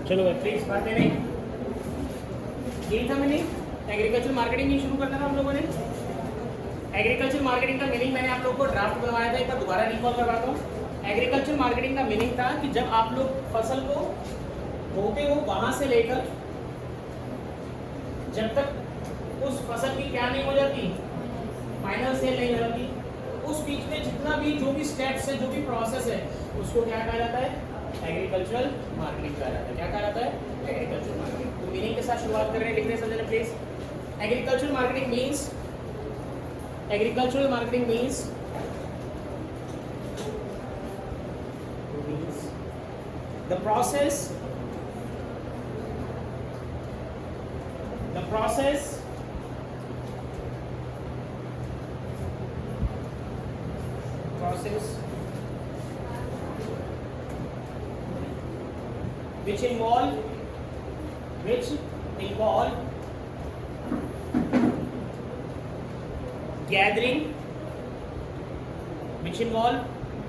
चलो प्लीज बातें नहीं, यही था मैंने एग्रीकल्चर मार्केटिंग ही शुरू करना था हम लोगों ने। एग्रीकल्चर मार्केटिंग का मीनिंग मैंने आप लोगों को ड्राफ्ट बनवाया था, एक बार दोबारा रिकॉल करवाता हूँ। एग्रीकल्चर मार्केटिंग का मीनिंग था कि जब आप लोग फसल को बोते हो वहां से लेकर जब तक उस फसल की क्या नहीं हो जाती, फाइनल सेल नहीं हो जाती, उस बीच में जितना भी जो भी स्टेप्स है, जो भी प्रोसेस है, उसको क्या कहा जाता है? एग्रीकल्चरल मार्केटिंग कहा जाता है। क्या कहा जाता है? Agriculture marketing. तो मीनिंग के साथ शुरुआत कर रहे हैं, लिखने समझने please. Agriculture marketing means, agricultural marketing means the process which involve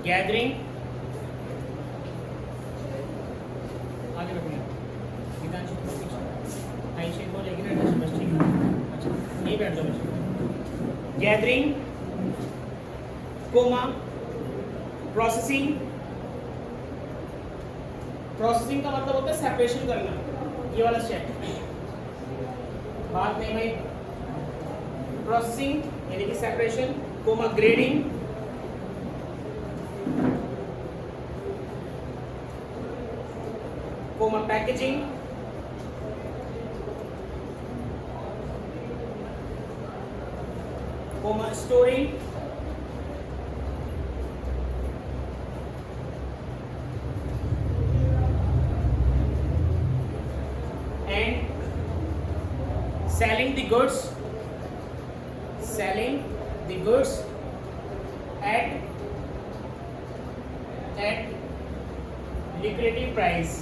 gathering आगे रखिए हो जाएगी ना, बस ठीक है। अच्छा नहीं बैठ जाओ बस। गैदरिंग कोमा प्रोसेसिंग, प्रोसेसिंग का मतलब होता है सेपरेशन करना, ये वाला स्टेप। बात नहीं भाई, प्रोसेसिंग यानी कि separation, comma grading, comma packaging, comma storing, and selling the goods at lucrative price,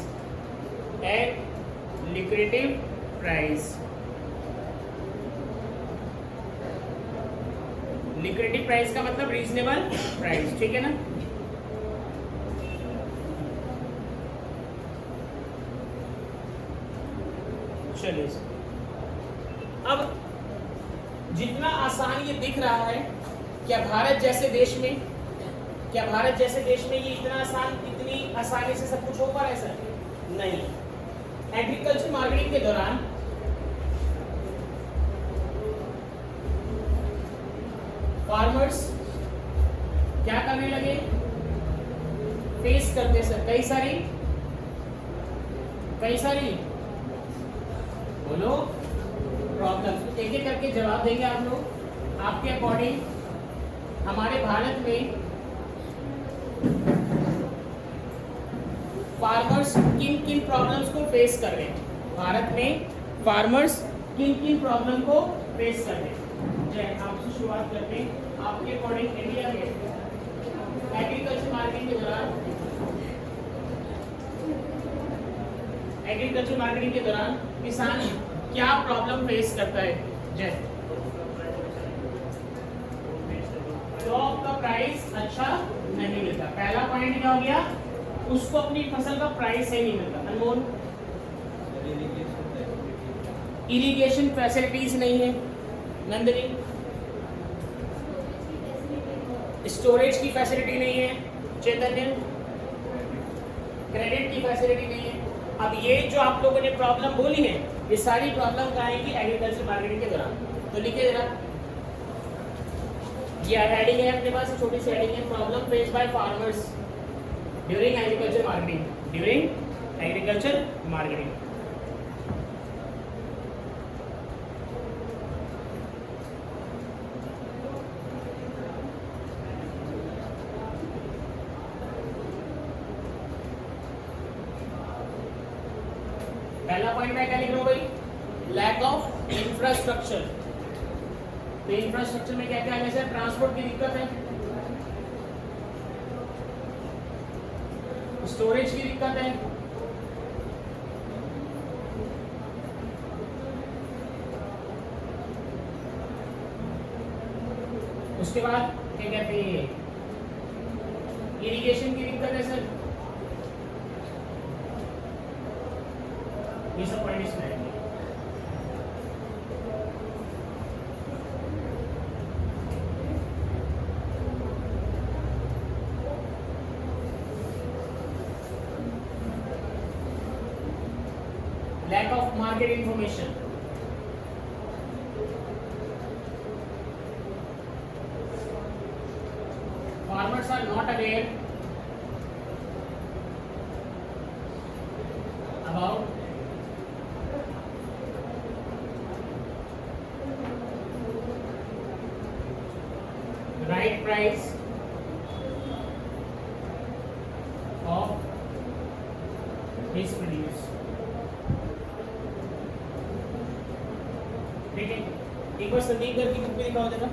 liquidity price का मतलब रीजनेबल प्राइस, ठीक है ना। चलिए अब जितना आसान ये दिख रहा है, क्या भारत जैसे देश में ये इतना आसान, इतनी आसानी से सब कुछ हो पा रहा है सर? नहीं। एग्रीकल्चर मार्केटिंग के दौरान फार्मर्स क्या करने लगे? फेस करते सर कई सारी बोलो प्रॉब्लम। एक एक करके जवाब देंगे आप लोग आपके अकॉर्डिंग। हमारे भारत में फार्मर्स किन किन प्रॉब्लम्स को फेस कर रहे हैं? भारत में फार्मर्स किन किन प्रॉब्लम को फेस कर रहे हैं? जय, आपसे शुरुआत करते हैं। आपके अकॉर्डिंग इंडिया में एग्रीकल्चर मार्केटिंग के दौरान किसान क्या प्रॉब्लम फेस करता है? जय, क्रॉप का प्राइस अच्छा नहीं मिलता। पहला पॉइंट क्या हो गया? उसको अपनी फसल का प्राइस ही नहीं मिलता। अनमोल, इरिगेशन फैसिलिटीज नहीं है। नंदनी, स्टोरेज की फैसिलिटी नहीं है। चैतन्य, क्रेडिट की फैसिलिटी नहीं है। अब ये जो आप लोगों ने प्रॉब्लम बोली है, ये सारी प्रॉब्लम कहाँ आएगी? एग्रीकल्चर मार्केटिंग के दौरान। तो लिखिए जरा, ये हेडिंग है अपने पास, छोटी सी हेडिंग है, problem face by farmers during agriculture marketing. पहला पॉइंट मैं क्या लिख रहा हूँ भाई? Lack of infrastructure. तो इंफ्रास्ट्रक्चर में क्या क्या है? जैसे ट्रांसपोर्ट की दिक्कत है, स्टोरेज की दिक्कत है, उसके बाद क्या कहते हैं, इरिगेशन की दिक्कत है सर, ये सब पॉइंट इसमें आएंगे। Lack of market information. Farmers are not aware about the right price of his produce. ठीक है, एक बार संदीप घर की बुक में दिखाओ जरा।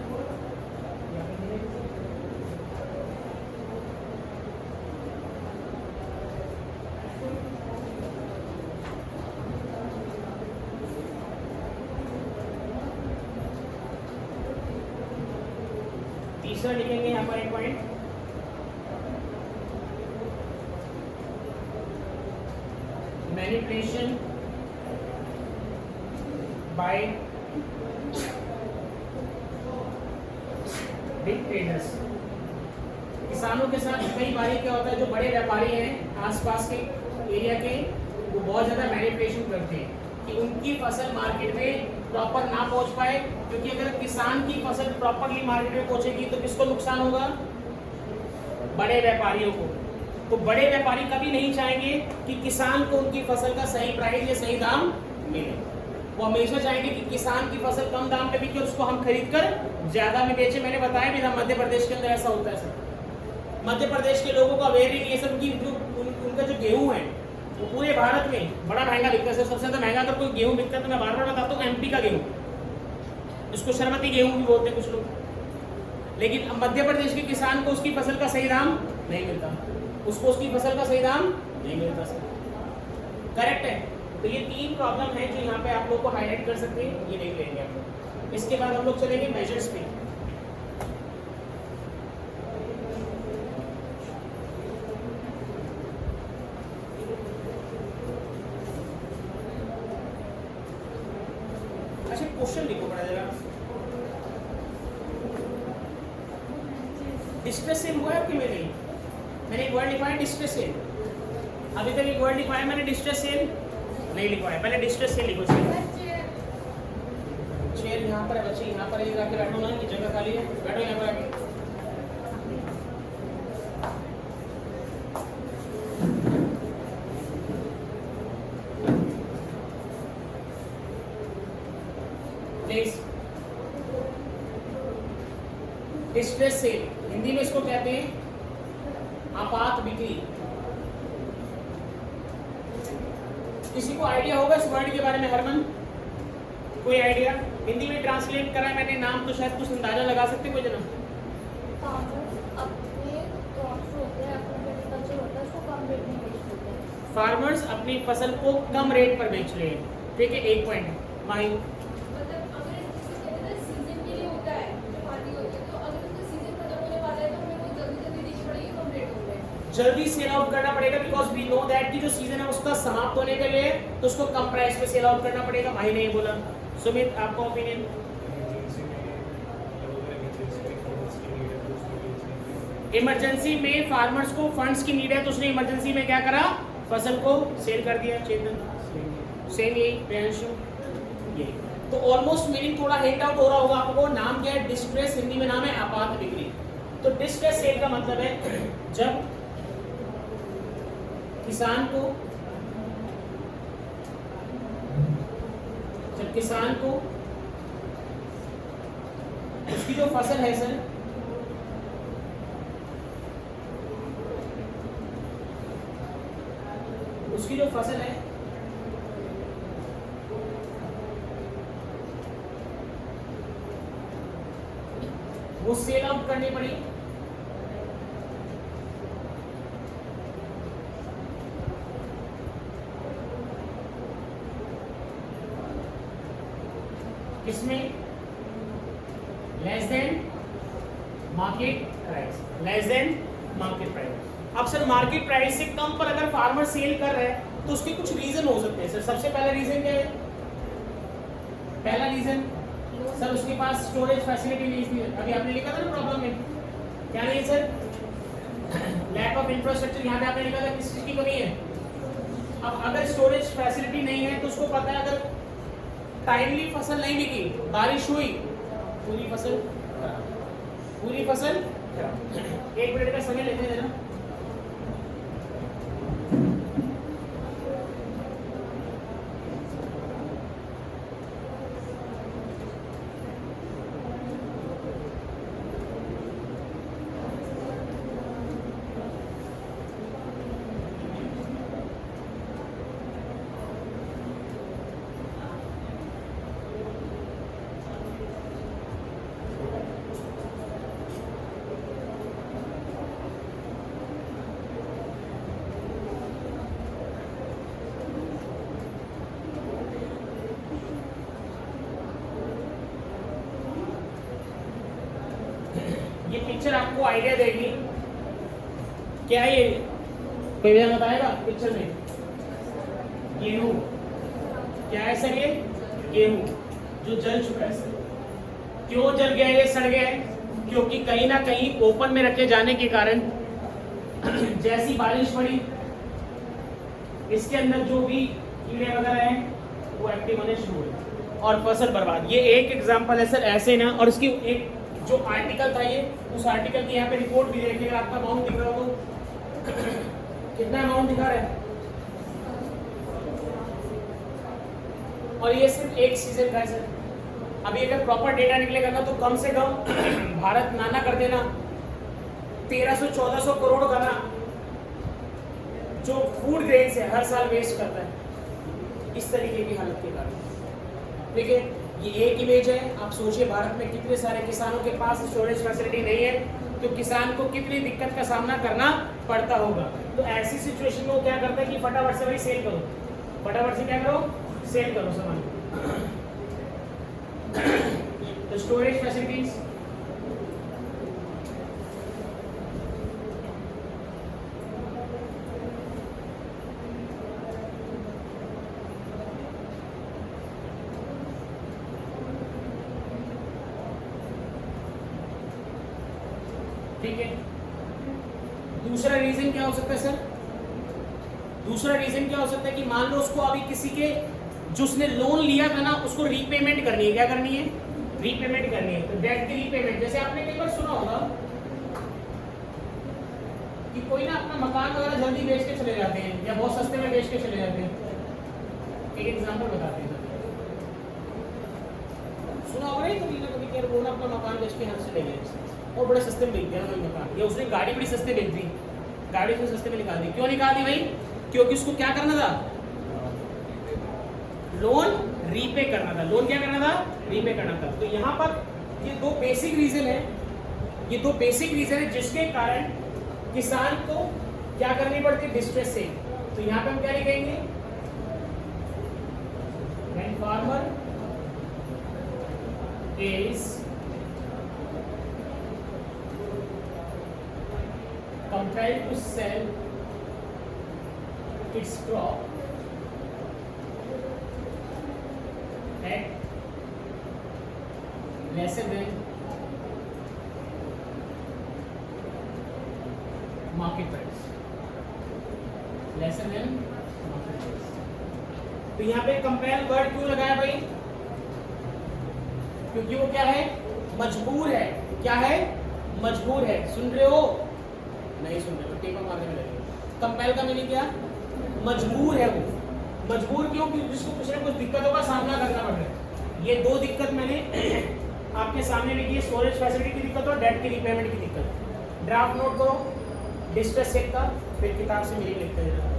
तीसरा लिखेंगे यहाँ पर एक point, manipulation by big traders. किसानों के साथ कई बार क्या होता है, जो बड़े व्यापारी हैं आसपास के एरिया के, वो बहुत ज़्यादा मैनिपुलेशन करते हैं कि उनकी फसल मार्केट में प्रॉपर ना पहुंच पाए, क्योंकि अगर किसान की फसल प्रॉपरली मार्केट में पहुंचेगी तो किसको नुकसान होगा? बड़े व्यापारियों को। तो बड़े व्यापारी कभी नहीं चाहेंगे कि किसान को उनकी फसल का सही प्राइस या सही दाम मिले। वो हमेशा चाहेंगे कि किसान की फसल कम दाम पे बिके, उसको हम खरीद कर ज्यादा में बेचे। मैंने बताया भी था मध्य प्रदेश के अंदर ऐसा होता है सर। मध्य प्रदेश के लोगों को अवेयर ही नहीं है सर, उनका जो गेहूं है वो पूरे भारत में बड़ा महंगा बिकता है। सबसे ज्यादा महंगा अगर कोई गेहूं बिकता है तो मैं बार बार बताता हूँ एमपी का गेहूं, इसको शर्मती गेहूं भी बोलते हैं कुछ लोग। लेकिन मध्य प्रदेश के किसान को उसकी फसल का सही दाम नहीं मिलता, उसको उसकी फसल का सही दाम नहीं मिलता सर। करेक्ट है। तो ये 3 प्रॉब्लम है जो यहाँ पे आप लोग को हाईलाइट कर सकते हैं, ये देख लेंगे आप लोग। इसके बाद हम लोग चलेंगे मेजर्स पे। अच्छा क्वेश्चन लिखो पड़ा जरा। डिस्ट्रेस सेल हुआ है कि मैंने एक वर्ड लिखा है डिस्ट्रेस सेल। अभी तक एक वर्ड लिखा है मैंने डिस्ट्रेस सेल नहीं लिखवाया। पहले डिस्ट्रेस सेल लिखो। चेयर यहाँ पर है बच्चे, यहाँ पर आके बैठो ना, ये जगह खाली है, बैठो यहाँ पर आके। प्लीज डिस्ट्रेस सेल हिंदी में इसको कहते हैं आपात बिक्री। किसी को आइडिया होगा इस वर्ड के बारे में? हरमन कोई आइडिया? हिंदी में ट्रांसलेट करा है मैंने, नाम तो शायद कुछ अंदाजा लगा सकते कोई जना? फार्मर्स अपनी फसल को कम रेट पर बेच रहे हैं। ठीक है, एक पॉइंट माही। जल्दी सेल आउट करना पड़ेगा, बिकॉज वी नो दैट कि जो सीजन है उसका समाप्त होने के लिए तो उसको कम प्राइस पे सेल आउट करना पड़ेगा। भाई ने बोला। सुमित आपका ओपिनियन? इमरजेंसी में फार्मर्स को फंड्स की नीड है तो उसने इमरजेंसी में क्या करा? फसल को सेल कर दिया। चेतन सेम यही, प्रियांशु यही। तो ऑलमोस्ट मीनिंग थोड़ा हिंट आउट हो रहा होगा आपको। नाम क्या है? डिस्ट्रेस, हिंदी में नाम है आपात बिक्री। तो डिस्ट्रेस सेल का मतलब है जब किसान को उसकी जो फसल है सर, उसकी जो फसल है वो सेल आउट करनी पड़ी। किसमें? Less than market price, less than market price. अब सर मार्केट प्राइस से कम पर अगर फार्मर सेल कर रहे हैं तो उसके कुछ रीजन हो सकते हैं सर। सबसे पहला रीजन क्या है? पहला रीजन सर उसके पास स्टोरेज फैसिलिटी नहीं थी। अभी आपने लिखा था ना प्रॉब्लम में, क्या नहीं है सर? Lack of infrastructure. यहाँ पे आपने लिखा था किस चीज की कमी है? अब अगर स्टोरेज फैसिलिटी नहीं है तो उसको पता है अगर टाइमली फसल नहीं बिकी, बारिश हुई, पूरी फसल पूरी फसल। एक मिनट का समय लेते हैं ना। ये पिक्चर आपको आइडिया देगी। क्या है ये? कोई भी बताएगा पिक्चर में? गेहूं। क्या है सर ये? गेहूं जो जल चुका है सर। क्यों जल गया? ये सड़ गया है क्योंकि कहीं ना कहीं ओपन में रखे जाने के कारण जैसी बारिश पड़ी इसके अंदर जो भी कीड़े वगैरह हैं वो एक्टिव होने शुरू हुए और फसल बर्बाद। ये एक एग्जांपल है सर ऐसे ना। और इसकी एक जो आर्टिकल था ये, उस आर्टिकल की यहाँ पे रिपोर्ट भी देखिएगा। आपका अमाउंट दिख रहा हो कितना अमाउंट दिखा रहा है? और ये सिर्फ एक सीजन का है सर। अभी अगर प्रॉपर डेटा निकलेगा ना तो कम से कम भारत नाना कर देना 1300-1400 करोड़ का ना जो फूड ग्रेन्स है हर साल वेस्ट करता है इस तरीके की हालत के कारण। ठीक है, ये एक इमेज है। आप सोचिए भारत में कितने सारे किसानों के पास स्टोरेज फैसिलिटी नहीं है तो किसान को कितनी दिक्कत का सामना करना पड़ता होगा। तो ऐसी सिचुएशन में वो क्या करता है कि फटाफट से भाई सेल करो, फटाफट से क्या करो, सेल करो सामान। तो स्टोरेज फैसिलिटीज ठीक है। दूसरा रीजन क्या हो सकता है सर? दूसरा रीजन क्या हो सकता है कि मान लो उसको अभी किसी के जो उसने लोन लिया था ना उसको रीपेमेंट करनी है। क्या करनी है? रीपेमेंट करनी है। तो डेट की रीपेमेंट, जैसे आपने कई बार सुना होगा कि कोई ना अपना मकान वगैरह जल्दी बेच के चले जाते हैं या बहुत सस्ते में बेच के चले जाते हैं। एक एग्जांपल बताते हैं, सुना होगा नहीं कभी ना कभी कि वो ना अपना मकान बेच के यहाँ से ले गए और बड़े सस्ते में बेच दिया वही मकान, या उसने गाड़ी बड़ी सस्ते बेच दी, गाड़ी को सस्ते में निकाल दी। क्यों निकाल दी भाई? क्योंकि उसको क्या करना था? लोन रीपे करना था। लोन क्या करना था? रीपे करना था। तो यहाँ पर ये दो बेसिक रीजन है, ये दो बेसिक रीजन है जिसके कारण किसान को क्या करनी पड़ती है? Distress cell. तो यहाँ पे हम क्या लिखेंगे? When farmer is compelled to sell its crop at lesser than market price, lesser than market price। तो यहाँ पे कंपेल वर्ड क्यों लगाया भाई? क्योंकि वो क्या है? मजबूर है। क्या है? मजबूर है। सुन रहे हो? नहीं सुन रहे तो टेपा मारने में लगेगा। कंपेल का मीनिंग क्या? मजबूर है वो। मजबूर क्यों? क्योंकि जिसको कुछ ना कुछ दिक्कतों का सामना करना पड़ रहा है। ये दो दिक्कत मैंने आपके सामने लिखी है, स्टोरेज फैसिलिटी की दिक्कत और डेट की रीपेमेंट की दिक्कत। ड्राफ्ट नोट करो डिस्ट्रेस चेक का, फिर किताब से मीनिंग लिखते हैं।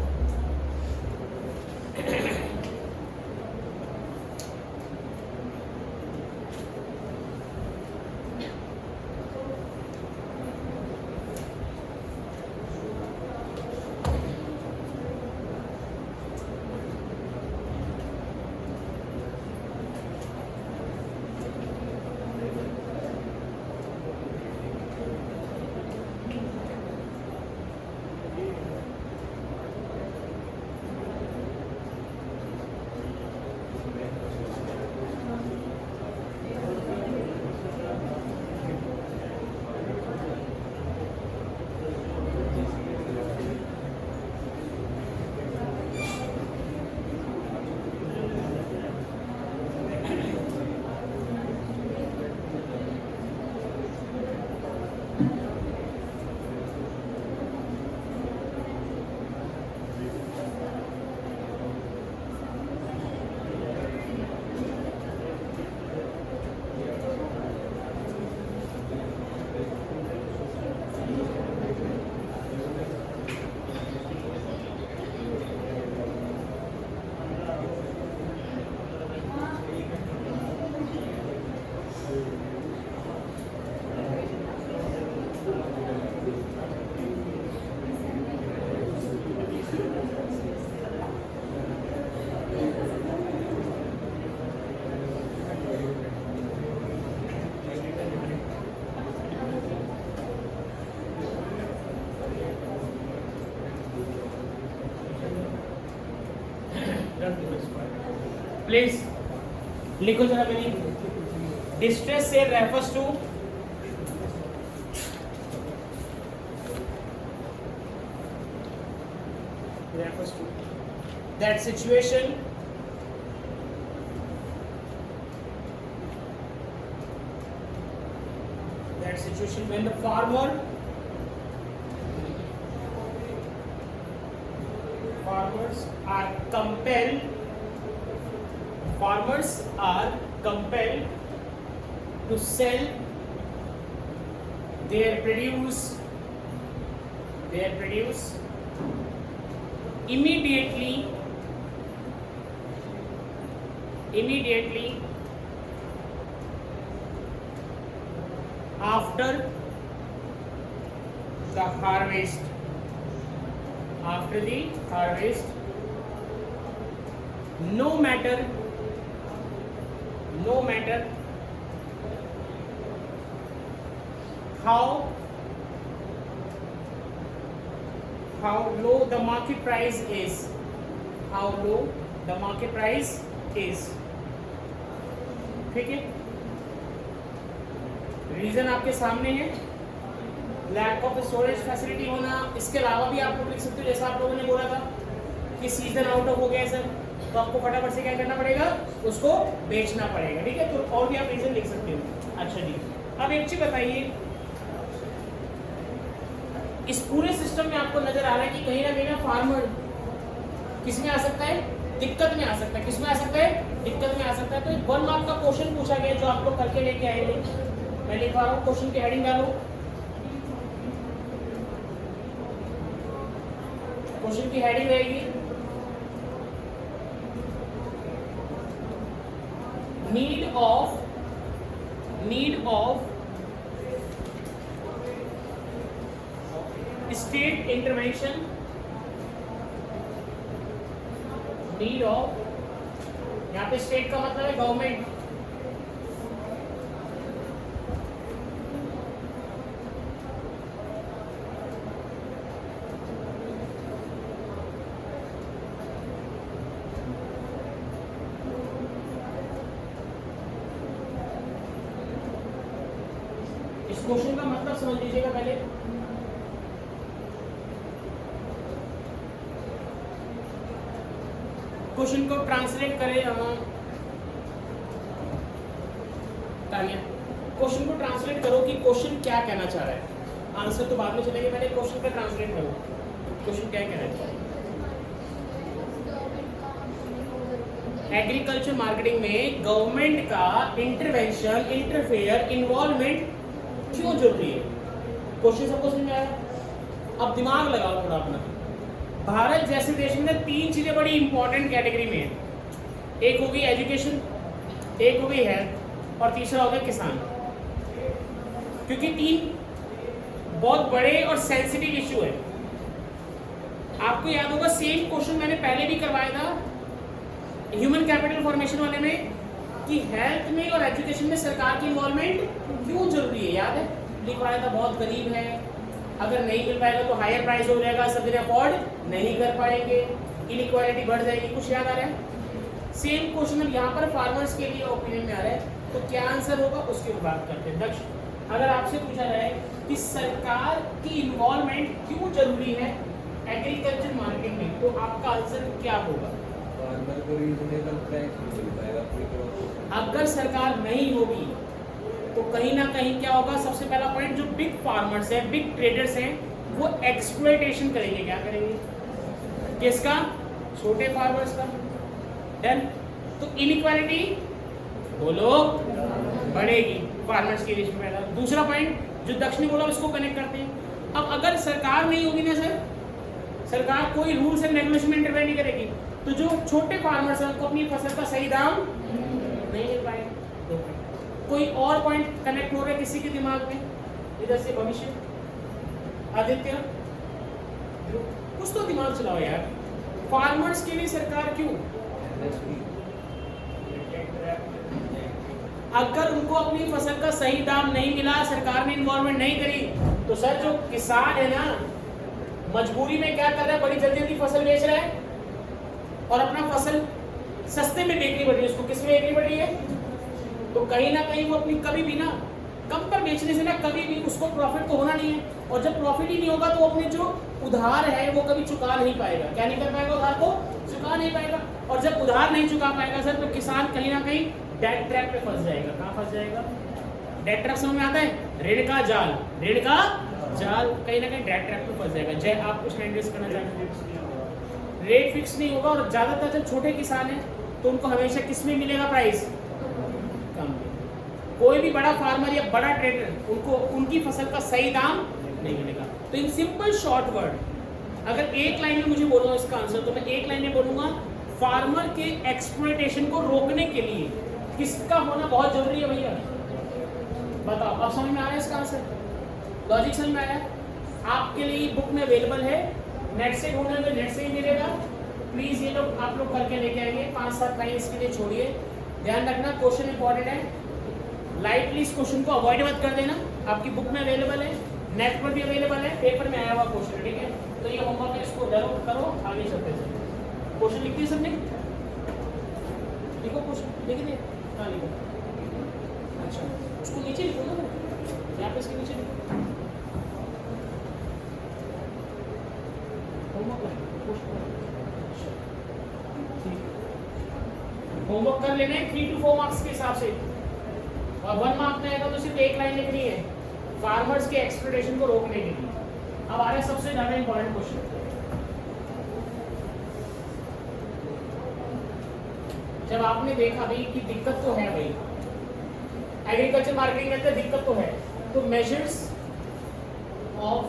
प्लीज लिखो जरा मेरी। Distress sale refers to that situation when the farmers are compelled to sell their produce immediately after the harvest, no matter how low the market price is, ठीक है। रीजन आपके सामने है, लैक ऑफ स्टोरेज फैसिलिटी होना। इसके अलावा भी आप लोग लिख सकते हो, जैसा आप लोगों ने बोला था कि सीजन आउट ऑफ हो गया है सर, तो आपको फटाफट से क्या करना पड़ेगा, उसको बेचना पड़ेगा, ठीक है। तो और भी आप रीजन लिख सकते हो। अच्छा जी, अब एक चीज बताइए, इस पूरे सिस्टम में आपको नजर आ रहा है कि कहीं ना कहीं ना फार्मर किस में आ सकता है, दिक्कत में आ सकता है। किस में आ सकता है, दिक्कत में आ सकता है। तो 1 मार्क का क्वेश्चन पूछा गया जो आप लोग करके लेके आएंगे। मैं लिखवा रहा हूँ, क्वेश्चन की हेडिंग डालो। क्वेश्चन की हेडिंग रहेगी need of state intervention, need of, यहाँ पे स्टेट का मतलब है गवर्नमेंट, इस क्वेश्चन का मतलब समझ लीजिएगा पहले। क्वेश्चन को ट्रांसलेट करें, तानिया क्वेश्चन को ट्रांसलेट करो कि क्वेश्चन क्या कहना चाह रहा है। आंसर तो बाद में चलेंगे, पहले क्वेश्चन का ट्रांसलेट करो, क्वेश्चन क्या कहना चाह रहा है। एग्रीकल्चर मार्केटिंग में गवर्नमेंट का इंटरवेंशन, इंटरफेयर, इन्वॉल्वमेंट क्यों जरूरी है। क्वेश्चन सबको समझ में आया। अब दिमाग लगाओ थोड़ा अपना। भारत जैसे देश में 3 चीजें बड़ी इंपॉर्टेंट कैटेगरी में है। एक होगी एजुकेशन, एक होगी हेल्थ, और तीसरा होगा किसान। क्योंकि 3 बहुत बड़े और सेंसिटिव इश्यू है। आपको याद होगा सेम क्वेश्चन मैंने पहले भी करवाया था ह्यूमन कैपिटल फॉर्मेशन वाले में, कि हेल्थ में और एजुकेशन में सरकार की इन्वॉल्वमेंट क्यों जरूरी है। याद है, लिखवाया था। बहुत गरीब है, अगर नहीं मिल पाएगा तो हायर प्राइस हो जाएगा, सब दिन अफोर्ड नहीं कर पाएंगे, इनइक्वालिटी बढ़ जाएगी। कुछ याद आ रहा है। सेम क्वेश्चन अब यहाँ पर फार्मर्स के लिए ओपिनियन में आ रहा है, तो क्या आंसर होगा उसकी बात करते हैं। दक्ष, अगर आपसे पूछा जाए कि सरकार की इन्वॉल्वमेंट क्यों जरूरी है एग्रीकल्चर मार्केट में, तो आपका आंसर क्या होगा। फार्मर को रीजनेबल प्राइस मिल पाएगा। अगर सरकार नहीं होगी तो कहीं ना कहीं क्या होगा, सबसे पहला पॉइंट, जो बिग फार्मर्स हैं, बिग ट्रेडर्स हैं, वो एक्सप्लॉयटेशन करेंगे। क्या करेंगे, किसका, छोटे फार्मर्स का। डन। तो इनइक्वालिटी बोलो बढ़ेगी फार्मर्स की लिस्ट में। दूसरा पॉइंट जो दक्ष ने बोला उसको कनेक्ट करते हैं। अब अगर सरकार नहीं होगी ना सर, सरकार कोई रूल्स एंड रेगुलेशन में इंटरवेंट नहीं करेगी, तो जो छोटे फार्मर्स हैं उनको अपनी फसल का सही दाम नहीं मिल पाएगा। कोई और पॉइंट कनेक्ट हो रहा है किसी के दिमाग में इधर से? भविष्य, आदित्य, कुछ तो दिमाग चलाओ यार। फार्मर्स के लिए सरकार क्यों, अगर उनको अपनी फसल का सही दाम नहीं मिला, सरकार ने इन्वॉल्वमेंट नहीं करी, तो सर जो किसान है ना, मजबूरी में क्या कर रहा है, बड़ी जल्दी जल्दी फसल बेच रहा है, और अपना फसल सस्ते में बेचनी पड़ रही है उसको। किस में बेचनी पड़ रही है? तो कहीं ना कहीं वो अपनी कभी भी ना कम पर बेचने से ना कभी भी उसको प्रॉफिट तो होना नहीं है, और जब प्रॉफिट ही नहीं होगा तो अपने जो उधार है वो कभी चुका नहीं पाएगा। क्या नहीं कर पाएगा? उधार को चुका नहीं पाएगा। और जब उधार नहीं चुका पाएगा सर, तो किसान कहीं ना कहीं डेट ट्रैप पे फंस जाएगा। कहाँ फंस जाएगा? डेट ट्रैप समझ में आता है? ऋण का जाल, ऋण का जाल, कहीं ना कहीं डेट ट्रैप पे फंस जाएगा। जय, आप कुछ एड्रेस करना चाहते हैं? रेट फिक्स नहीं होगा, और ज्यादातर जब छोटे किसान हैं तो उनको हमेशा किस में मिलेगा प्राइस? कम। कोई भी बड़ा फार्मर या बड़ा ट्रेडर उनको उनकी फसल का सही दाम नहीं मिलेगा। तो इन सिंपल शॉर्ट वर्ड अगर एक लाइन में मुझे बोलना इसका आंसर, तो मैं एक लाइन में बोलूंगा, फार्मर के एक्सप्लॉयटेशन को रोकने के लिए किसका होना बहुत जरूरी है भैया? बताओ, अब समझ में आया इसका आंसर? लॉजिक समझ में आया? आपके लिए बुक में अवेलेबल है, नेट से ढूंढने में नेट से ही मिलेगा। प्लीज ये लोग आप लोग करके लेके आएंगे, 5-7 लाइन इसके लिए छोड़िए। ध्यान रखना क्वेश्चन इंपॉर्टेंट है, लाइटली इस क्वेश्चन को अवॉइड मत कर देना। आपकी बुक में अवेलेबल है, नेट पर भी अवेलेबल है, पेपर में आया हुआ क्वेश्चन, ठीक है? तो ये होमवर्क है, इसको करो, आगे चलते हैं। क्वेश्चन लिख दिए सबने? लिखो क्वेश्चन, लिख दिए? हाँ लिखो। अच्छा, उसको नीचे लिखो ना, यहाँ पे इसके नीचे लिखो। होमवर्क कर लेना है 3 to 4 मार्क्स के हिसाब से, और 1 मार्क में आएगा तो सिर्फ एक लाइन लिखनी है, फार्मर्स के एक्सप्लॉयटेशन को रोकने के लिए। अब आ रहा है सबसे ज्यादा इंपॉर्टेंट क्वेश्चन। जब आपने देखा भाई कि दिक्कत तो है भाई, एग्रीकल्चर मार्केटिंग में तो दिक्कत तो है, तो मेजर्स ऑफ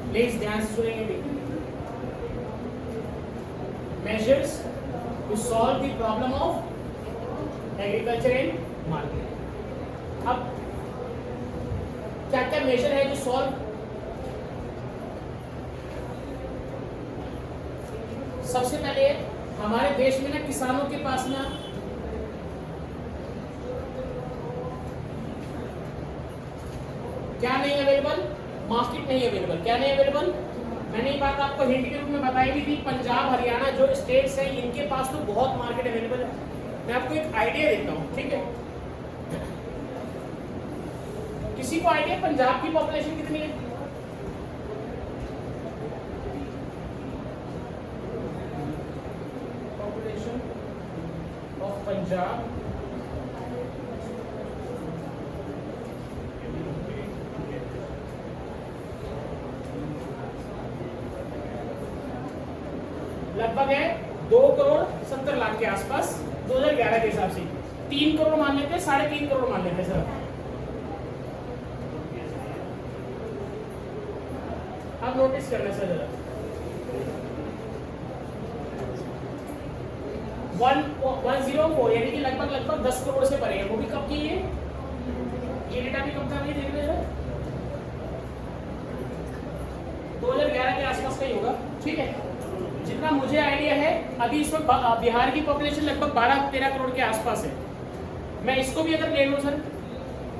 प्लीज ध्यान से सुनेंगे भी। Measures to solve the problem of agriculture in market. अब क्या क्या मेजर है जो सॉल्व, सबसे पहले हमारे देश में ना किसानों के पास ना क्या नहीं अवेलेबल? मार्केट नहीं अवेलेबल। क्या नहीं अवेलेबल? मैंने ये बात आपको हिंट के रूप में बताई भी थी। पंजाब, हरियाणा जो स्टेट्स हैं इनके पास तो बहुत मार्केट अवेलेबल है। मैं आपको एक आइडिया देता हूँ, ठीक है? किसी को आइडिया पंजाब की पॉपुलेशन कितनी है? पॉपुलेशन ऑफ पंजाब लगभग है 2,70,00,000 के आसपास 2011 के हिसाब से। 3 करोड़ मान लेते हैं, 3.5 करोड़ मान लेते हैं सर। अब नोटिस करना सर जरा, 104 यानी कि लगभग 10 करोड़ से परे है। वो भी कब की है? ये डेटा भी कब का है? देख रहे 2011 के आसपास का ही होगा, ठीक है? जितना मुझे आइडिया है अभी इस वक्त बिहार की पॉपुलेशन लगभग 12-13 करोड़ के आसपास है। मैं इसको भी अगर ले लूं सर,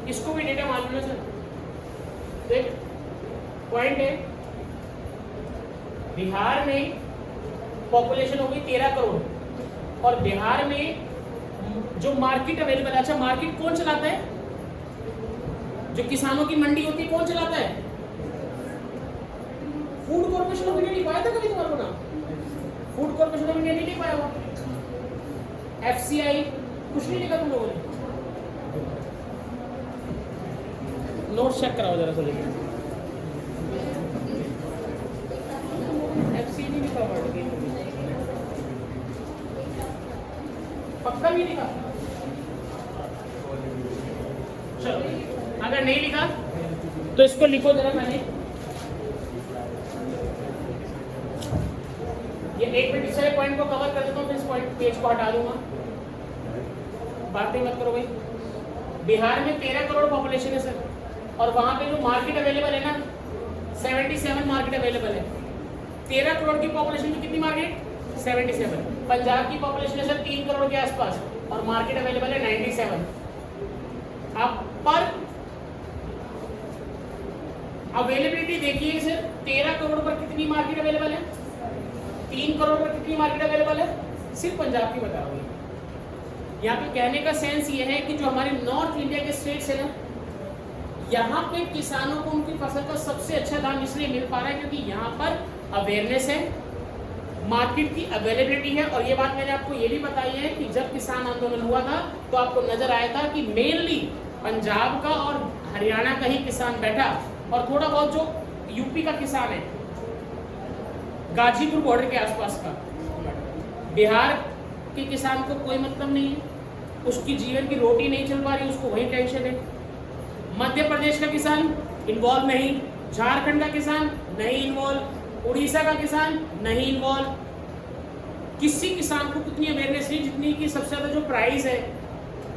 इसको भी डेटा मान लूं सर, देख पॉइंट है, बिहार में पॉपुलेशन हो गई 13 करोड़, और बिहार में जो मार्केट अवेलेबल है, अच्छा मार्केट कौन चलाता है? जो किसानों की मंडी होती है कौन चलाता है? फूड कॉर्पोरेशन ऑफ इंडिया नहीं पाया था कभी तुम्हारे को नाम? फूड कॉर्पोरेशन ऑफ इंडिया नहीं पाया हुआ, FCI कुछ नहीं लिखा तुम लोगों ने? नोट चेक कराओ जरा सा, देखिए FCI नहीं लिखा हुआ, पक्का भी लिखा? चलो अगर नहीं लिखा तो इसको लिखो जरा। मैंने ये 1 मिनट से पॉइंट को कवर कर देता हूँ, फिर इस पॉइंट पेज को हटा दूंगा। बातें मत करो भाई। बिहार में 13 करोड़ पॉपुलेशन है सर, और वहाँ पे जो मार्केट अवेलेबल है ना 77 मार्केट अवेलेबल है। 13 करोड़ की पॉपुलेशन में कितनी मार्केट? 77। पंजाब की पॉपुलेशन है सर 3 करोड़ के आसपास और मार्केट अवेलेबल है 97। अब पर अवेलेबिलिटी देखिए सर, 13 करोड़ पर कितनी मार्केट अवेलेबल है, 3 करोड़ पर कितनी मार्केट अवेलेबल है, सिर्फ पंजाब की बता रहा हूँ। यहाँ पे कहने का सेंस ये है कि जो हमारे नॉर्थ इंडिया के स्टेट्स है ना, यहाँ पे किसानों को उनकी फसल का सबसे अच्छा दाम इसलिए मिल पा रहा है क्योंकि यहाँ पर अवेयरनेस है, मार्केट की अवेलेबिलिटी है। और ये बात मैंने आपको ये भी बताई है कि जब किसान आंदोलन हुआ था तो आपको नजर आया था कि मेनली पंजाब का और हरियाणा का ही किसान बैठा, और थोड़ा बहुत जो यूपी का किसान है गाजीपुर बॉर्डर के आसपास का, बिहार के किसान को कोई मतलब नहीं है, उसकी जीवन की रोटी नहीं चल पा रही, उसको वही टेंशन है। मध्य प्रदेश का किसान इन्वॉल्व नहीं, झारखंड का किसान नहीं इन्वॉल्व, उड़ीसा का किसान नहीं इन्वॉल्व। किसी किसान को कितनी अवेयरनेस नहीं जितनी कि सबसे ज्यादा जो प्राइस है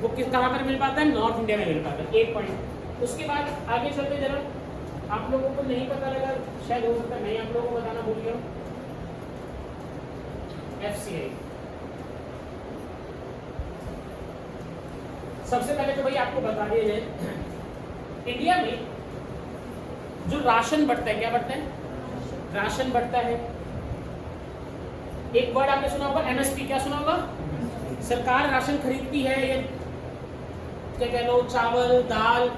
वो कहाँ पर मिल पाता है, नॉर्थ इंडिया में मिल पाता है। एक पॉइंट। उसके बाद आगे चलते जरा, आप लोगों को नहीं पता लगा शायद, हो सकता है मैं आप लोगों को बताना भूल गया हूँ। FCI सबसे पहले तो भाई आपको बता दिया जाए, इंडिया में जो राशन बढ़ता है, क्या बढ़ता है, राशन बढ़ता है। एक वर्ड आपने सुना होगा MSP, क्या सुना होगा? सरकार राशन खरीदती है, ये क्या कह लो, चावल दाल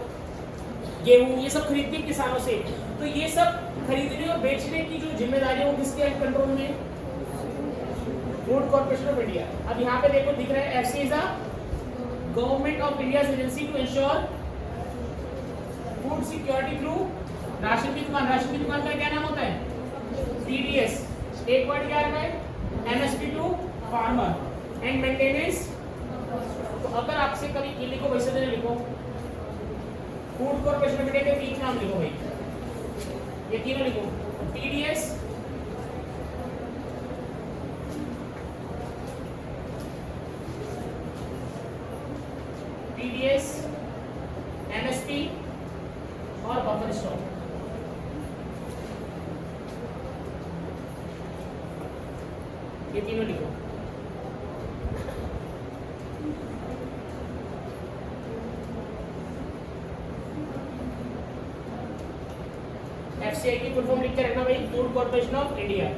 गेहूं ये सब खरीदती है किसानों से। तो ये सब खरीदने और बेचने की जो जिम्मेदारी है वो किसके कंट्रोल में है? Food corporation of India. अब यहाँ पे देखो दिख रहा है FCI is a government of India agency to ensure food security through ration की दुकान। राशन की दुकान का क्या नाम होता है? TDS। एक वर्ड क्या रखा है? MSP to farmer and maintenance. तो अगर आपसे कभी ये लिखो, वैसे देने लिखो, फूड कॉर्पोरेशन ऑफ इंडिया के 3 नाम लिखो भाई, ये तीनों लिखो, TDS, MSP और बफर स्टॉक। ये तीनों लिखो। FCI की फुल फॉर्म लिख के रखना भाई, food corporation of India.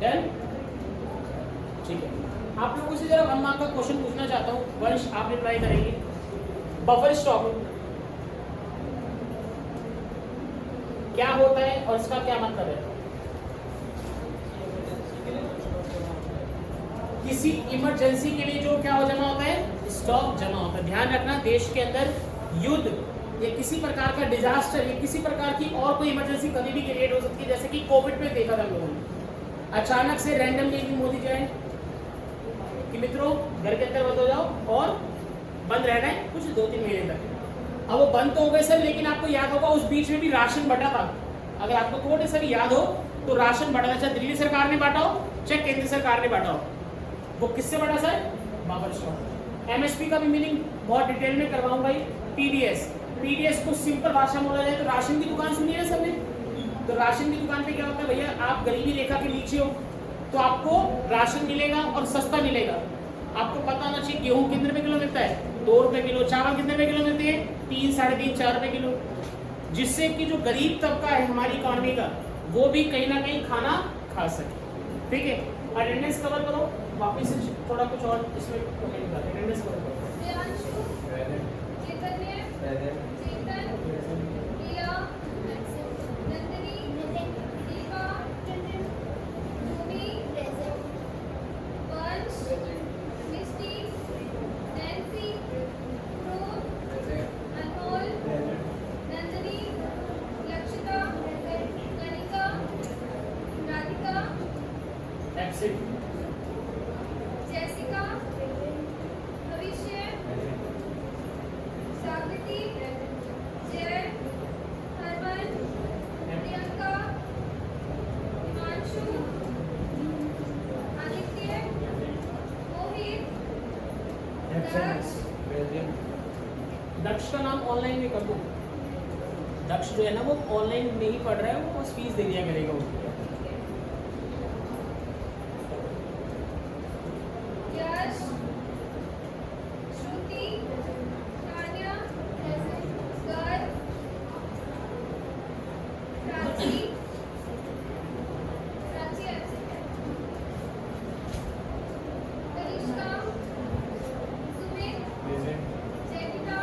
Done? ठीक है, आप लोगों से जरा 1 मार्क का क्वेश्चन पूछना चाहता हूँ, वंश आप रिप्लाई करेंगे। बफर स्टॉक क्या होता है और इसका क्या मतलब है? किसी इमरजेंसी के लिए जो क्या हो जमा होता है, स्टॉक जमा होता है। ध्यान रखना, देश के अंदर युद्ध या किसी प्रकार का डिजास्टर या किसी प्रकार की और कोई इमरजेंसी कभी भी क्रिएट हो सकती है। जैसे कि कोविड में देखा था लोगों ने, अचानक से रैंडमली मोदी जो है कि मित्रों घर के अंदर बंद हो जाओ और बंद रहना है कुछ 2-3 महीने तक। अब वो बंद तो हो गए सर, लेकिन आपको याद होगा उस बीच में भी राशन बटा था। अगर आपको कोड सर याद हो तो राशन बटा था, चाहे दिल्ली सरकार ने बांटा हो चाहे केंद्र सरकार ने बांटा हो। वो किससे बटा सर? Buffer stock. MSP का भी मीनिंग बहुत डिटेल में करवाऊंगा भाई। TDS को सिंपल भाषा में बोला जाए तो राशन की दुकान सुनिए ना सबने। तो राशन की दुकान पे क्या होता है भैया, आप गरीबी रेखा के नीचे हो तो आपको राशन मिलेगा और सस्ता मिलेगा। आपको पता होना चाहिए गेहूं कितने रुपए किलो मिलता है, 2 रुपए किलो। चावल कितने रुपए किलो मिलते हैं, 3, 3.5, 4 रुपए किलो। जिससे कि जो गरीब तबका है हमारी इकोनॉमी का वो भी कहीं ना कहीं खाना खा सके। ठीक है, अटेंडेंस कवर करो, वापिस से थोड़ा कुछ और इसमें कमेंट करो। अटेंडेंस कवर करो। प्रेजेंट दक्ष का नाम ऑनलाइन में कर दो। दक्ष जो है ना वो ऑनलाइन नहीं पढ़ रहा है, वो बस फीस दे दिया करेगा उसको। यश, श्रुति, तान्या, गर्ग, प्राची, कनिष्का, सुमित, प्रेजेंट जयिता,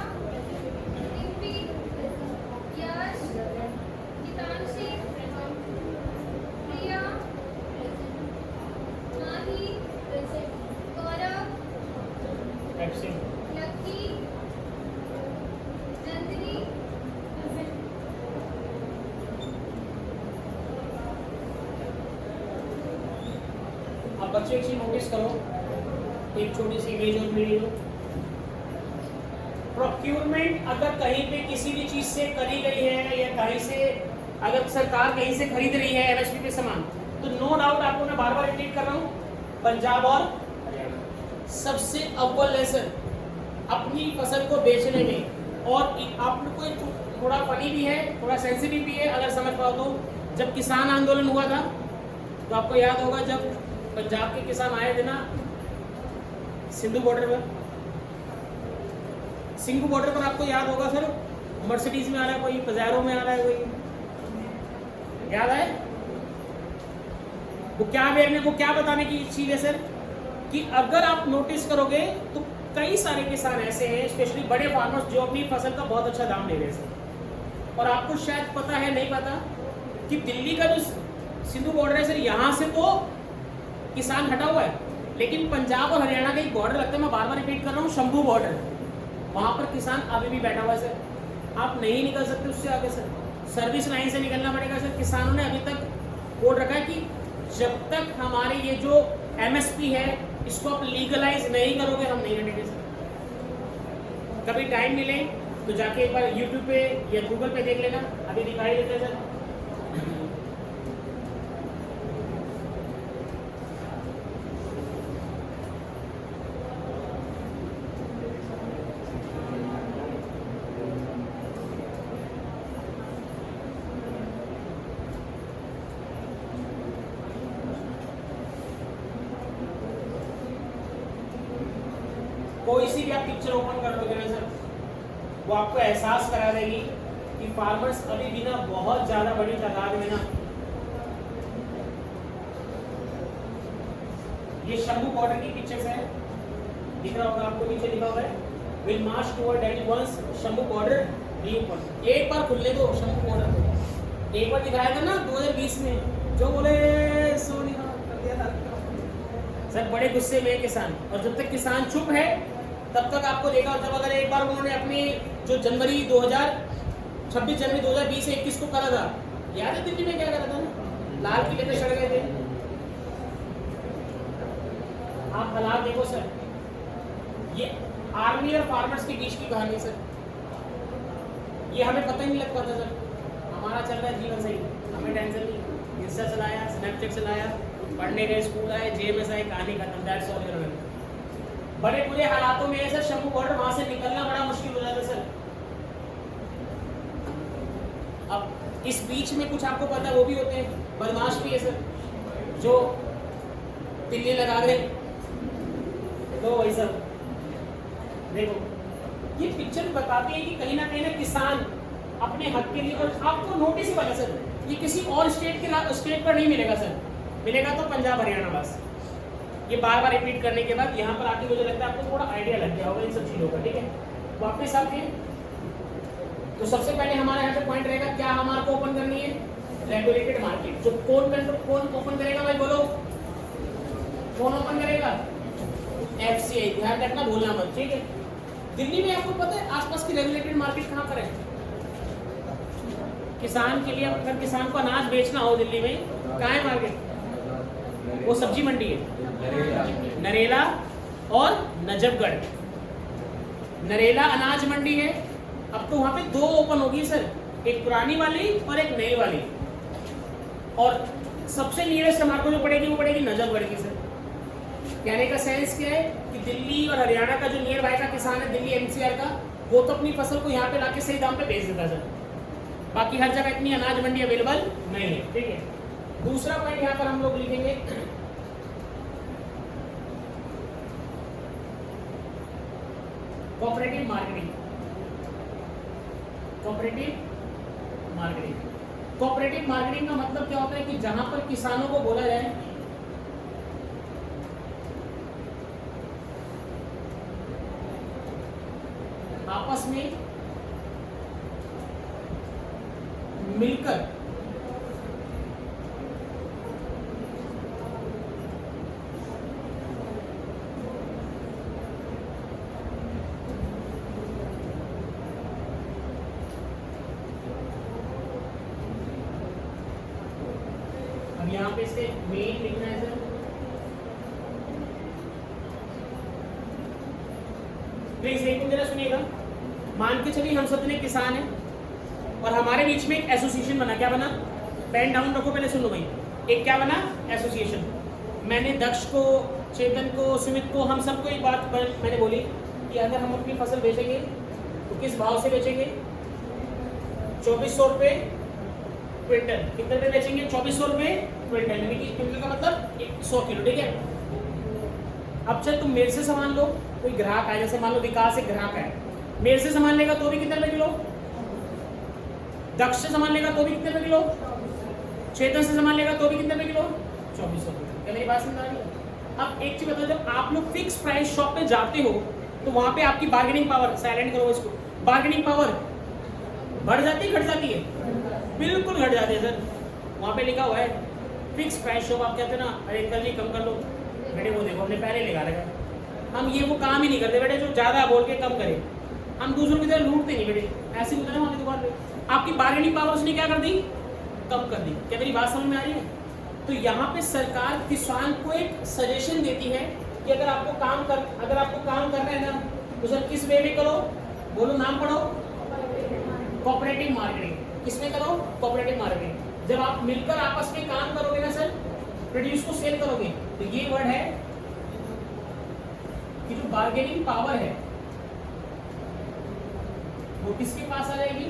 डिम्पी, यश, गीतांशी, प्रिया, माही, गौरव, एब्सेंट। लकी, नंदिनी, अब बच्चे एक चीज नोटिस करो, एक छोटी सी इमेज और वीडियो। प्रोक्यूरमेंट अगर कहीं पे किसी भी चीज से करी गई है या कहीं से अगर सरकार कहीं से खरीद रही है एमएसपी पे सामान, तो नो डाउट आपको मैं बार बार रिपीट कर रहा हूँ, पंजाब और हरियाणा सबसे अव्वल है सर अपनी फसल को बेचने में। और आपको एक थोड़ा फनी भी है, थोड़ा सेंसिटिव भी है, अगर समझ पाओ तो जब किसान आंदोलन हुआ था तो आपको याद होगा जब पंजाब के किसान आए थे ना सिंधु बॉर्डर पर, सिंधु बॉर्डर पर आपको याद होगा सर मर्सिडीज में आ रहा है कोई, पजेरो में आ रहा है कोई, याद है वो क्या बताने की चीज है सर कि अगर आप नोटिस करोगे तो कई सारे किसान ऐसे हैं स्पेशली बड़े फार्मर्स जो अपनी फसल का बहुत अच्छा दाम ले रहे हैं सर। और आपको शायद पता है नहीं पता कि दिल्ली का जो सिंधु बॉर्डर है सर यहाँ से तो किसान हटा हुआ है, लेकिन पंजाब और हरियाणा का एक बॉर्डर लगता है, मैं बार बार रिपीट कर रहा हूँ, शंभू बॉर्डर, वहां पर किसान अभी भी बैठा हुआ है सर। आप नहीं निकल सकते उससे आगे सर, सर्विस लाइन से निकलना पड़ेगा सर। किसानों ने अभी तक बोल रखा है कि जब तक हमारी ये जो एमएसपी है इसको आप लीगलाइज नहीं करोगे हम नहीं हटेंगे सर। कभी टाइम मिले तो जाके एक बार यूट्यूब पे या गूगल पे देख लेना, अभी दिखाई देते हैं सर। कोई सी भी आप पिक्चर ओपन कर दोगे ना सर, वो आपको एहसास करा देगी कि फार्मर्स अभी भी ना बहुत ज्यादा बड़ी तादाद में ना, ये शंभू बॉर्डर की पिक्चर्स है, दिख रहा होगा आपको, नीचे लिखा हुआ है will march toward that once Shambhu border reopen. एक बार खुलने दो शंभू बॉर्डर को, एक बार दिखाया था ना 2020 में, जो बोले सोनी कर दिया था सर, बड़े गुस्से में किसान। और जब तक किसान चुप है तब तक आपको देखा, जब अगर एक बार उन्होंने अपनी जो जनवरी 26 जनवरी 2020 से 21 को करा था, याद है दिल्ली में क्या करा था ना, लाल किले पे चढ़ गए थे। आप हालात देखो सर, ये आर्मी और फार्मर्स के बीच की कहानी सर, ये हमें पता ही नहीं लग पाता सर, हमारा चल रहा है जीवन सही, हमें टेंशन नहीं, इंस्टा चलाया, स्नैपचैट चलाया, पढ़ने गए, स्कूल आए, जेएमएस आए, कहानी खत्म, दैट्स ऑल योर। बड़े बुरे हालातों में सर शंभू बॉर्डर, वहां से निकलना बड़ा मुश्किल हो जाता है सर। अब इस बीच में कुछ आपको पता है वो भी होते हैं, बदमाश भी है सर, जो तिल्ली लगा गए, तो वही सब देखो, ये पिक्चर बताती है कि कहीं ना किसान अपने हक के लिए, और आपको नोटिस ही पता सर, ये किसी और स्टेट पर नहीं मिलेगा सर, मिलेगा तो पंजाब हरियाणा बस। ये बार बार रिपीट करने के बाद यहाँ पर आके मुझे लगता है आपको थोड़ा आइडिया लग गया होगा इन सब चीज़ों का, ठीक है। वापस आके तो सबसे पहले हमारा यहाँ पे पॉइंट रहेगा, क्या हमारे को ओपन करनी है, रेगुलेटेड मार्केट। जो कौन ओपन करेगा भाई बोलो, कौन ओपन करेगा, एफसीआई, ध्यान रखना भूलना मत, ठीक है। दिल्ली में आपको पता है आसपास की रेगुलेटेड मार्केट कहाँ पर है, किसान के लिए, अगर किसान को अनाज बेचना हो दिल्ली में, कहाँ है मार्केट, वो सब्जी मंडी है, नरेला और नजफगढ़। नरेला अनाज मंडी है, अब तो वहां पे दो ओपन होगी सर, एक पुरानी वाली और एक नई वाली, और सबसे नियरेस्ट हमारे को जो पड़ेगी वो पड़ेगी नजफगढ़ की सर। कहने का सेंस क्या है कि दिल्ली और हरियाणा का जो नियर बाय का किसान है, दिल्ली एनसीआर का, वो तो अपनी फसल को यहाँ पे लाके सही दाम पे बेच देता है सर। बाकी हर जगह इतनी अनाज मंडी अवेलेबल नहीं है, ठीक है। दूसरा पॉइंट यहाँ पर हम लोग लिखेंगे, cooperative marketing. Cooperative marketing, cooperative marketing का मतलब क्या होता है कि जहां पर किसानों को बोला जाए आपस में मिलकर अब यहाँ पे इसके मेन लिखना है सर, प्लीज एक जरा सुनिएगा। मान के चलिए हम सब किसान हैं और हमारे बीच में एक एसोसिएशन बना। क्या बना? पेन डाउन रखो, पहले सुन लो भाई। एक क्या बना? एसोसिएशन। मैंने दक्ष को, चेतन को, सुमित को, हम सबको एक बात मैंने बोली कि अगर हम अपनी फसल बेचेंगे तो किस भाव से बेचेंगे? 2400 रुपये क्विंटल। कितने रुपये बेचेंगे? 2400 रुपये क्विंटल, यानी कि क्विंटल का मतलब 100 किलो, ठीक है। अब चल तुम मेरे से सामान लो, कोई ग्राहक आए, जैसे मान लो विकास एक ग्राहक है, मेरे से सामान लेगा तो भी कितने रुपए किलो? दक्ष से सामान लेगा तो भी कितने रुपए किलो? चेतन से सामान लेगा तो भी कितने रुपए किलो? 2400 रुपये। क्या मेरी बात समझ आ रही है? अब एक चीज बताओ, जब आप लोग फिक्स प्राइस शॉप पे जाते हो तो वहां पे आपकी बार्गेनिंग पावर, साइलेंट करो इसको, बार्गेनिंग पावर बढ़ जाती है घट जाती है? बिल्कुल घट जाती है सर। वहां पे लिखा हुआ है फिक्स प्राइस शॉप। आप कहते हैं ना, अरे अंकल जी कम कर लो, बेटे वो देखो हमने पहले लगा रखा। हम ये वो काम ही नहीं करते बेटे, जो ज्यादा बोल के कम करे। हम दूसरों की तरह लूटते नहीं बेटे, ऐसे होता है हमारी दुकान पे। आपकी बार्गेनिंग पावर उसने क्या कर दी? कम कर दी। क्या मेरी बात समझ में आ रही है? तो यहाँ पे सरकार किसान को एक सजेशन देती है कि अगर आपको काम करना है ना, तो सर किस वे में करो? बोलो, नाम पढ़ो। Cooperative marketing. किसमें करो? Cooperative marketing. जब आप मिलकर आपस में काम करोगे ना सर, प्रोड्यूस को सेल करोगे, तो ये वर्ड है कि जो बार्गेनिंग पावर है वो किसके पास आ जाएगी?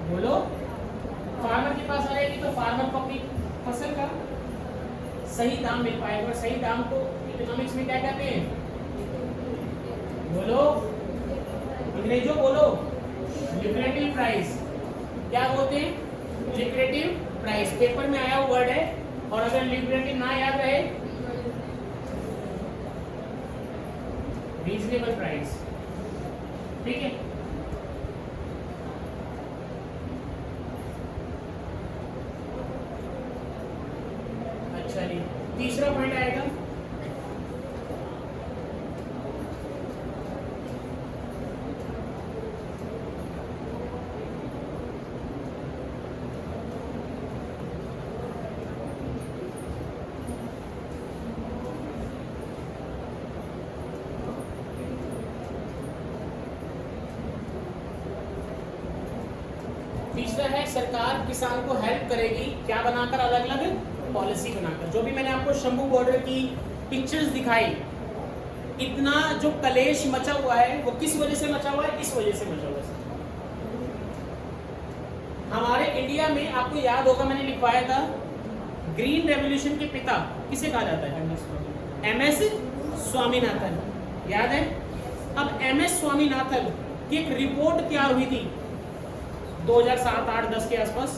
बोलो, फार्मर के पास आ जाएगी। तो फार्मर को अपनी फसल का सही दाम मिल पाएगा। सही दाम को इकोनॉमिक्स में क्या कहते हैं? बोलो अंग्रेजों, बोलो लिक्विडेटिव प्राइस। क्या बोलते हैं? लिक्विडेटिव प्राइस। पेपर में आया हुआ वर्ड है, और अगर लिक्विडेटिव ना याद रहे, रीजनेबल प्राइस, ठीक है। अच्छा जी, तीसरा पॉइंट आएगा तीसरा है सरकार किसान को हेल्प करेगी। क्या बनाकर? अलग अलग पॉलिसी बनाकर। जो भी मैंने आपको शंभू बॉर्डर की पिक्चर्स दिखाई, इतना जो कलेश मचा हुआ है वो किस वजह से मचा हुआ है? इस वजह से मचा हुआ है। हमारे इंडिया में आपको याद होगा मैंने लिखवाया था, ग्रीन रेवोल्यूशन के पिता किसे कहा जाता है? MS स्वामीनाथन। याद है? अब MS स्वामीनाथन की एक रिपोर्ट तैयार हुई थी 2007-8-10 के आसपास,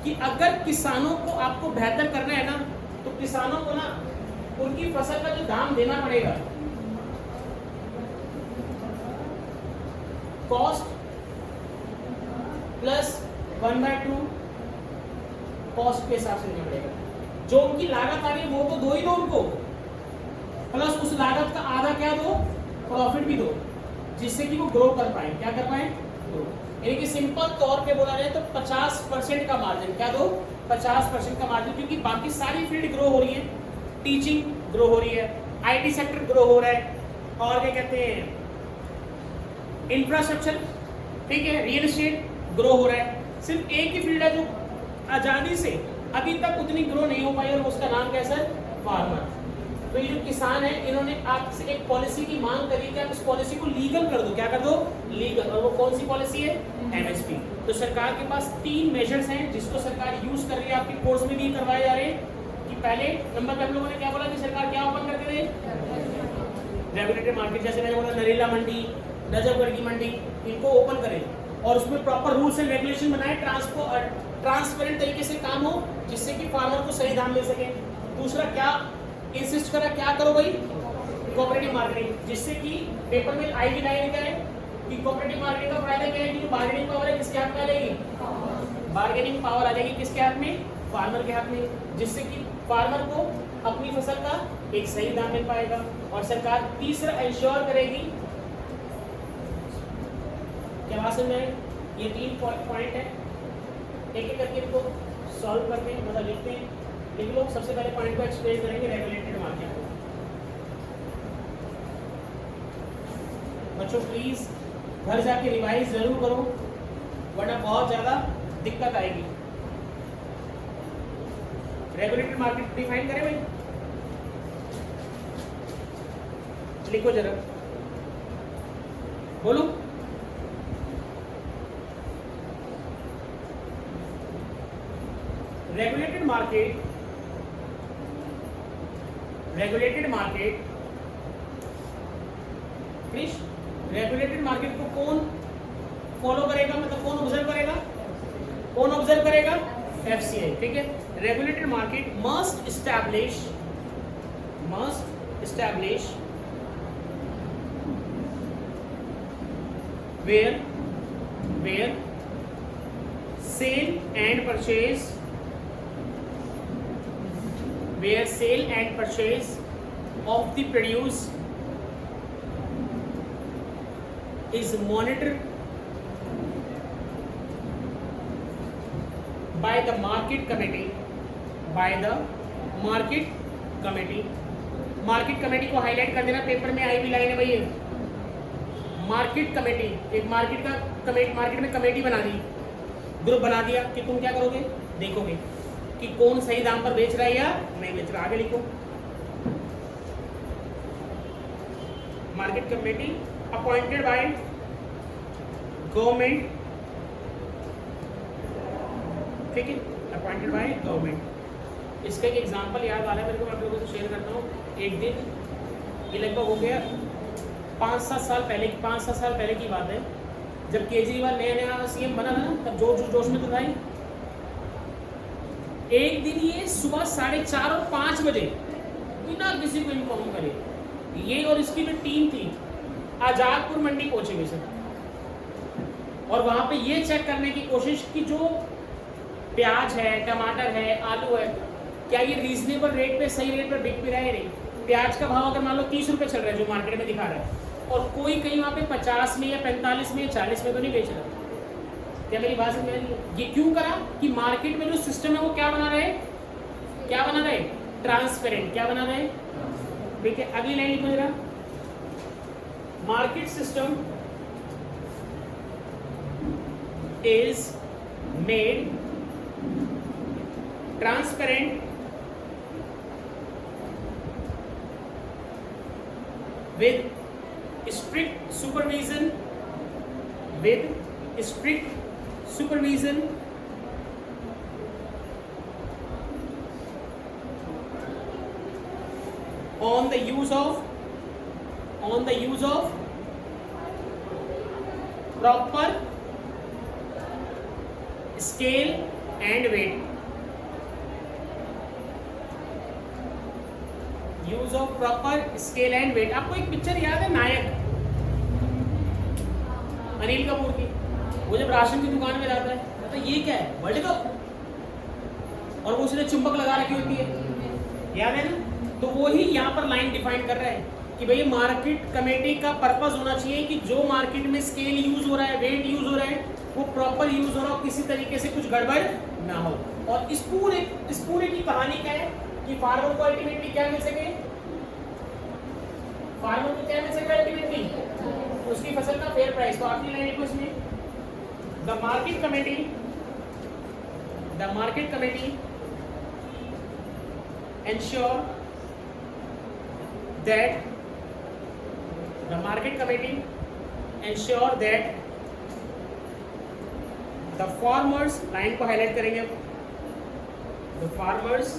कि अगर किसानों को आपको बेहतर करना है ना, तो किसानों को ना उनकी फसल का जो दाम देना पड़ेगा, कॉस्ट प्लस 1/2 कॉस्ट के हिसाब से देना पड़ेगा। जो उनकी लागत आ रही है वो तो दो ही दो उनको, प्लस उस लागत का आधा क्या दो? प्रॉफिट भी दो, जिससे कि वो ग्रो कर पाए। क्या कर पाए? ग्रो। यानी कि सिंपल तौर पे बोला जाए तो 50% का मार्जिन। क्या दो? 50% का मार्जिन, क्योंकि बाकी सारी फील्ड ग्रो हो रही है। टीचिंग ग्रो हो रही है, IT सेक्टर ग्रो हो रहा है, और क्या कहते हैं, इंफ्रास्ट्रक्चर, ठीक है, रियल एस्टेट ग्रो हो रहा है। सिर्फ एक ही फील्ड है जो आजादी से अभी तक उतनी ग्रो नहीं हो पाई, और उसका नाम क्या है सर? फार्मर। तो ये जो किसान है इन्होंने आपसे एक पॉलिसी की मांग करी कि आप इस पॉलिसी को लीगल कर दो। क्या कर दो? लीगल। और वो कौन सी पॉलिसी है? एमएसपी। तो सरकार के पास 3 मेजर्स हैं जिसको सरकार यूज कर रही है। आपके कोर्स में भी करवाए जा रहे हैं कि पहले नंबर पे हम लोगों ने क्या बोला कि सरकार क्या ओपन करते थे? Regulated market. जैसे मैंने बोला नरेला मंडी, नजफगढ़ की मंडी, इनको ओपन करें और उसमें प्रॉपर रूल्स एंड रेगुलेशन बनाए, ट्रांसपेरेंट तरीके से काम हो जिससे कि फार्मर को सही दाम मिल सके। दूसरा क्या इंसिस्ट करा? क्या करो भाई? कोऑपरेटिव मार्केटिंग, जिससे कि पेपर में आई भी लाइन क्या है कि कोऑपरेटिव मार्केटिंग का फायदा क्या है कि जो बार्गेनिंग पावर है किसके हाथ में आ जाएगी? बार्गेनिंग पावर आ जाएगी किसके हाथ में? फार्मर के हाथ में, जिससे कि फार्मर को अपनी फसल का एक सही दाम मिल पाएगा। और सरकार तीसरा इंश्योर करेगी, क्या बात समझ में? ये 3 पॉइंट है, एक एक करके इनको सॉल्व करते हैं, मतलब लिखते हैं। लिख लो। सबसे पहले पॉइंट को एक्सप्लेन करेंगे रेगुलेटेड मार्केट। बच्चों प्लीज घर जाके रिवाइज जरूर करो वरना बहुत ज्यादा दिक्कत आएगी। रेगुलेटेड मार्केट डिफाइन करें भाई, लिखो जरा, बोलो। Regulated market fish regulated market को कौन फॉलो करेगा? मतलब कौन ऑब्जर्व करेगा? कौन ऑब्जर्व करेगा? एफसीआई। ठीक है। Regulated market must establish where sale and purchase of the produce is monitored by the market committee. Market committee को हाईलाइट कर देना, पेपर में आई भी लाइन है भाई। मार्केट कमेटी, एक मार्केट में कमेटी बना दी, ग्रुप बना दिया कि तुम क्या करोगे? देखोगे कि कौन सही दाम पर बेच रहा है या नहीं बेच रहा। आगे लिखो। Market committee appointed by government, ठीक है, अपॉइंटेड बाय गवर्नमेंट। इसका एक एग्जांपल याद आ रहा है मेरे को, मैं आप लोगों से शेयर करता हूँ। एक दिन, ये लगभग हो गया 5-7 साल पहले की बात है, जब केजरीवाल नया सीएम बना था ना, तब जोश में तो था ही। एक दिन ये सुबह 4:30 और 5 बजे बिना किसी को इन्फॉर्म करे, ये और इसकी जो टीम थी आजादपुर मंडी पहुंचे हुए सर, और वहां पे ये चेक करने की कोशिश की जो प्याज है, टमाटर है, आलू है, क्या ये रीजनेबल रेट पे, सही रेट पर बिक भी रहा है नहीं। प्याज का भाव अगर मान लो 30 रुपये चल रहा है जो मार्केट में दिखा रहा है, और कोई कहीं वहाँ पे 50 में या 45 में या 40 में तो नहीं बेच रहा। क्या मेरी बात समझ में आ रही है? ये क्यों करा कि मार्केट में जो सिस्टम है वो क्या बना रहे? ट्रांसपेरेंट। क्या बना रहे? देखिए अगली लाइन लिखो जरा। Market system is made transparent with strict supervision on the use of proper scale and weight. Use of proper scale and weight. आपको एक पिक्चर याद है नायक, अनिल कपूर की? वो जब राशन की दुकान में जाता है तो ये क्या है? वर्ल्ड कप, और वो उसने चुंबक लगा रखी होती है, याद है ना? तो वो ही यहाँ पर लाइन डिफाइन कर रहा है कि भाई मार्केट कमेटी का पर्पस होना चाहिए कि जो मार्केट में स्केल यूज हो रहा है, वेट यूज हो रहा है, वो प्रॉपर यूज हो रहा हो, किसी तरीके से कुछ गड़बड़ ना हो। और इस पूरे की कहानी क्या है कि फार्मर को अल्टीमेटली क्या मिल सके? फार्मर को क्या मिल सके अल्टीमेटली? उसकी फसल का फेयर प्राइस। तो आखिरी लाइन लिखो इसमें, the market committee ensure that the market committee ensure that the farmers, line को हाईलाइट करेंगे अब, the farmers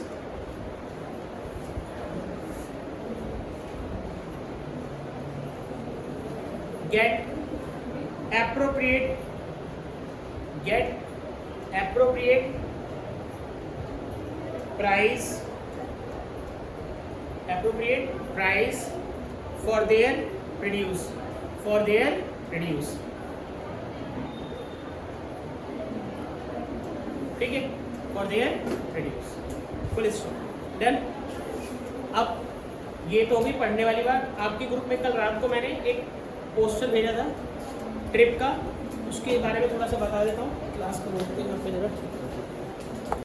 get appropriate price for their produce ठीक है, for their produce, full stop done. अब ये तो होगी पढ़ने वाली बात। आपके ग्रुप में कल रात को मैंने एक पोस्टर भेजा था ट्रिप का, उसके बारे में थोड़ा सा बता देता हूँ। क्लास को रोकते हैं यहाँ पे जरा।